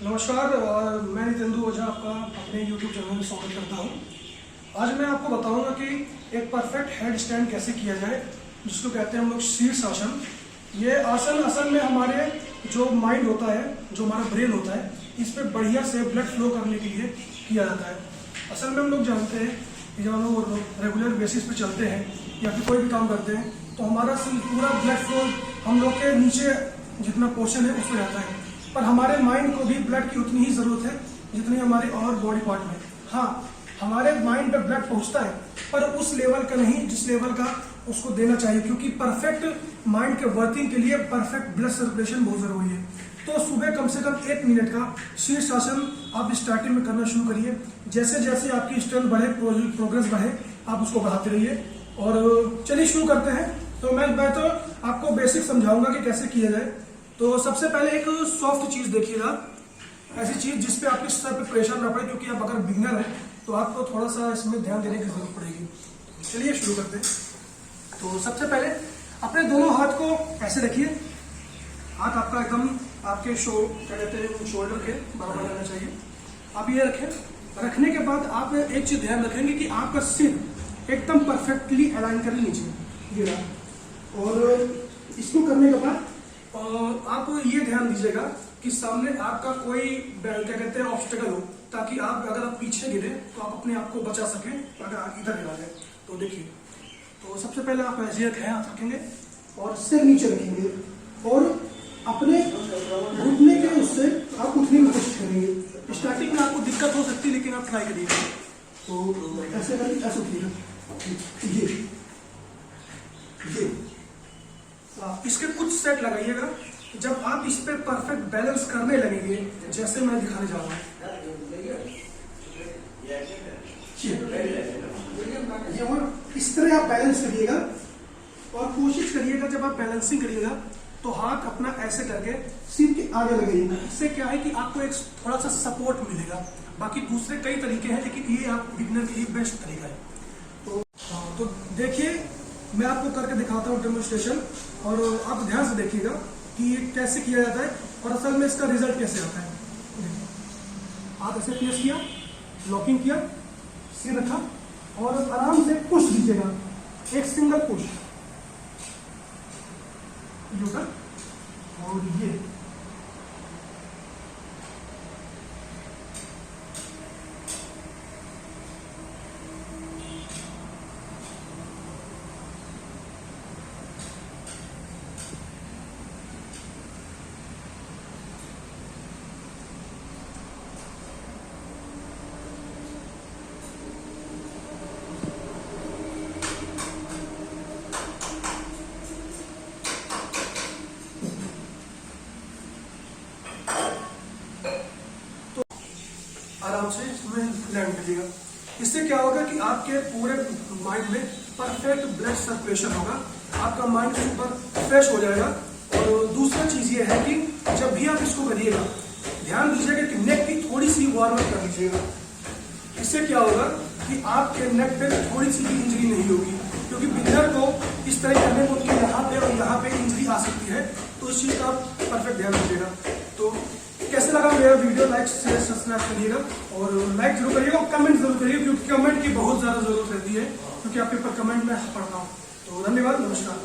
नमस्कार, मैं नितेंदु ओझा आपका अपने YouTube चैनल में स्वागत करता हूं। आज मैं आपको बताऊंगा कि एक परफेक्ट हेड स्टैंड कैसे किया जाए, जिसको कहते हैं हम लोग शीर्ष आसन। ये आसन असल में हमारे जो माइंड होता है, जो हमारा ब्रेन होता है, इस पर बढ़िया से ब्लड फ्लो करने के लिए किया जाता है। असल में हम लोग जानते हैं कि जब हम लोग रेगुलर बेसिस पे चलते हैं या फिर कोई भी काम करते हैं तो हमारा पूरा ब्लड फ्लो हम लोग के नीचे जितना पोर्शन है उस पर जाता है, पर हमारे माइंड को भी ब्लड की उतनी ही जरूरत है जितनी हमारे और बॉडी पार्ट में। हाँ, हमारे माइंड पे ब्लड पहुंचता है पर उस लेवल का नहीं जिस लेवल का उसको देना चाहिए, क्योंकि परफेक्ट माइंड के वर्किंग के लिए परफेक्ट ब्लड सर्कुलेशन बहुत जरूरी है। तो सुबह कम से कम 1 मिनट का शीर्ष आसन आप स्टार्टिंग में करना शुरू करिए। जैसे जैसे आपकी स्ट्रेंथ बढ़े, प्रोग्रेस बढ़े, आप उसको बढ़ाते रहिए। और चलिए शुरू करते हैं। तो मैं तो आपको बेसिक समझाऊंगा कि कैसे किया जाए। तो सबसे पहले एक सॉफ्ट चीज देखिएगा, ऐसी चीज जिसपे आपके सर पे प्रेशर ना पड़े, क्योंकि आप अगर बिगनर है तो आपको थोड़ा सा इसमें ध्यान देने की जरूरत पड़ेगी। चलिए शुरू करते हैं। तो सबसे पहले अपने दोनों हाथ को ऐसे रखिए। हाथ आपका एकदम आपके क्या कहते हैं शोल्डर के बराबर रहना चाहिए। आप ये रखें। रखने के बाद आप एक चीज ध्यान रखेंगे कि आपका सिर एकदम परफेक्टली अलाइन करें नीचे ये रहा। और इसको करने के बाद आप ये ध्यान दीजिएगा कि सामने आपका कोई क्या कहते हैं ऑब्स्टेकल हो, ताकि आप अगर आप पीछे गिरे तो आप अपने आप को बचा सकें अगर आप इधर गिरा जाए। तो देखिए, तो सबसे पहले आप ऐसे हाथ रखेंगे और सिर नीचे रखेंगे और अपने घुटने के उससे आप उठने की कोशिश करेंगे। स्टार्टिंग में आपको दिक्कत हो सकती है, लेकिन आप ट्राई करिएगा। तो ऐसे करिए, ऐसे उठिएगा। ये इसके कुछ सेट लगाइएगा। जब आप इस पे परफेक्ट बैलेंस करने लगेंगे, जैसे मैं दिखाने जा रहा हूँ, इस तरह आप बैलेंस करिएगा। और कोशिश करिएगा जब आप बैलेंसिंग करिएगा तो हाथ अपना ऐसे करके सिर के आगे लगाइएगा। इससे क्या है कि आपको एक थोड़ा सा सपोर्ट मिलेगा। बाकी दूसरे कई तरीके हैं, लेकिन ये आप बिगनर के लिए बेस्ट तरीका है। तो देखिए, मैं आपको करके दिखाता हूँ डेमोन्स्ट्रेशन, और आप ध्यान से देखिएगा कि ये कैसे किया जाता है और असल में इसका रिजल्ट कैसे आता है। आप ऐसे प्लेस किया, लॉकिंग किया, सिर रखा और आराम से पुश दीजिएगा, एक सिंगल पुश यूटर। और ये आराम से इसमें लैंड करिएगा। इससे क्या होगा कि आपके पूरे माइंड में परफेक्ट ब्लड सर्कुलेशन होगा, आपका माइंड सुपर फ्रेश हो जाएगा। और दूसरा चीज ये है कि जब भी आप इसको करिएगा, ध्यान दीजिएगा कि नेक की थोड़ी सी वार्म अप कर लीजिएगा। इससे क्या होगा कि आपके नेक पे थोड़ी सी भी इंजरी नहीं होगी, क्योंकि बिगनर को इस तरह करने को उनके यहाँ पे और यहाँ पे इंजरी आ सकती है। तो इस चीज का आप परफेक्ट ध्यान रखिएगा। तो कैसे लगा मेरा वीडियो, लाइक शेयर सब्सक्राइब करिएगा और लाइक जरूर करिएगा और कमेंट जरूर करिएगा, क्योंकि कमेंट की बहुत ज्यादा जरूरत रहती है, क्योंकि आपके ऊपर कमेंट में पढ़ता हूँ। तो धन्यवाद, नमस्कार।